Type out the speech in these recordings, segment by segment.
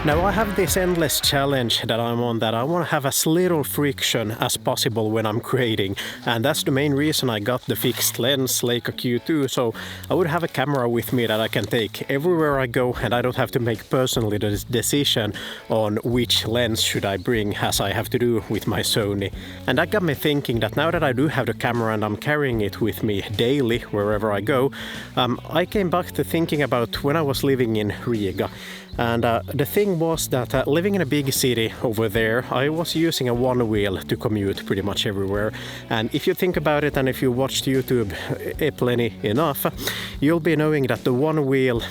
Now I have this endless challenge that I'm on, that I want to have as little friction as possible when I'm creating, and that's the main reason I got the fixed lens Leica Q2, so I would have a camera with me that I can take everywhere I go, and I don't have to make personally the decision on which lens should I bring, as I have to do with my Sony. And that got me thinking that now that I do have the camera and I'm carrying it with me daily wherever I go, I came back to thinking about when I was living in Riga. And the thing was that living in a big city over there, I was using a one wheel to commute pretty much everywhere. And if you think about it, and if you watched YouTube plenty enough, you'll be knowing that the one wheel,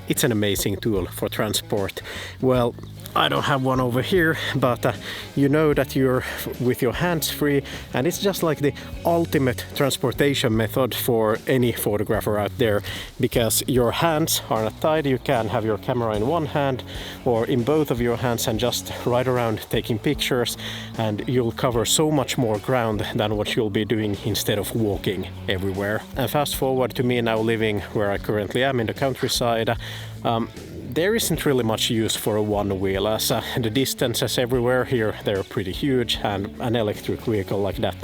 it's an amazing tool for transport. Well, I don't have one over here, but you know that you're with your hands free, and it's just like the ultimate transportation method for any photographer out there, because your hands are not tied. You can have your camera in one hand or in both of your hands and just ride around taking pictures, and you'll cover so much more ground than what you'll be doing instead of walking everywhere. And fast forward to me now living where I currently am in the countryside. There isn't really much use for a one wheel, as the distances everywhere here, they're pretty huge, and an electric vehicle like that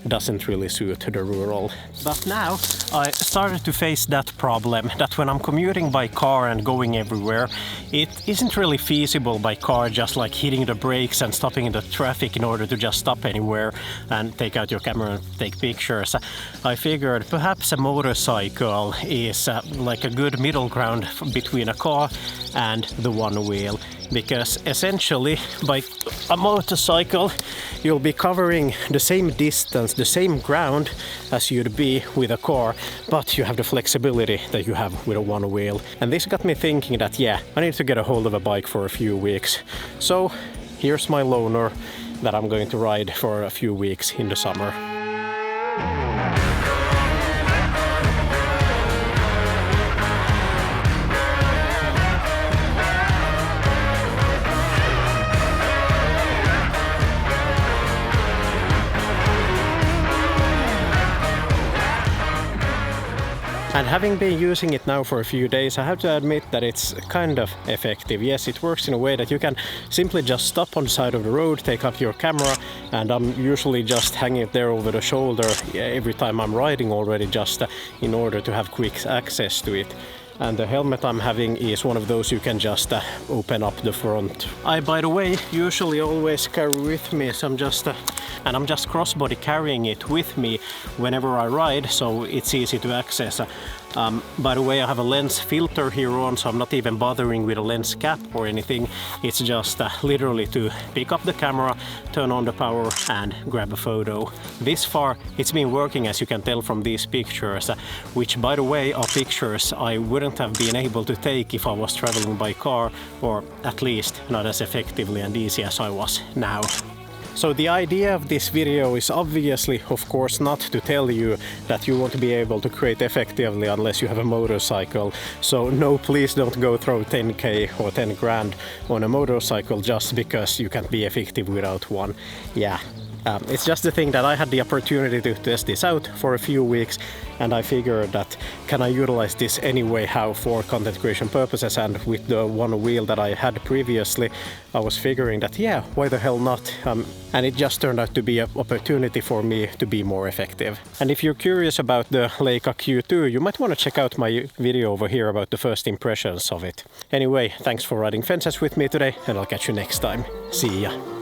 doesn't really suit the rural. But now I started to face that problem, that when I'm commuting by car and going everywhere, it isn't really feasible by car just like hitting the brakes and stopping in the traffic in order to just stop anywhere and take out your camera and take pictures. I figured perhaps a motorcycle is like a good middle ground between a car and the one wheel. Because essentially by a motorcycle you'll be covering the same distance, the same ground as you'd be with a car, but you have the flexibility that you have with a one wheel. And this got me thinking that I need to get a hold of a bike for a few weeks. So here's my loaner that I'm going to ride for a few weeks in the summer. And having been using it now for a few days, I have to admit that it's kind of effective. Yes, it works in a way that you can simply just stop on the side of the road, take up your camera, and I'm usually just hanging it there over the shoulder every time I'm riding already, just in order to have quick access to it. And the helmet I'm having is one of those you can just open up the front. I, by the way, usually always carry with me, so I'm just crossbody carrying it with me whenever I ride, so it's easy to access. By the way, I have a lens filter here on, so I'm not even bothering with a lens cap or anything. It's just literally to pick up the camera, turn on the power and grab a photo. This far it's been working, as you can tell from these pictures, which by the way are pictures I wouldn't have been able to take if I was traveling by car, or at least not as effectively and easy as I was now. So the idea of this video is obviously, of course, not to tell you that you won't be able to create effectively unless you have a motorcycle. So no, please don't go throw 10k or 10 grand on a motorcycle just because you can't be effective without one. It's just the thing that I had the opportunity to test this out for a few weeks, and I figured that can I utilize this anyway for content creation purposes, and with the one wheel that I had previously, I was figuring that why the hell not? And it just turned out to be an opportunity for me to be more effective. And if you're curious about the Leica Q2, you might want to check out my video over here about the first impressions of it. Anyway, thanks for riding fences with me today, and I'll catch you next time. See ya!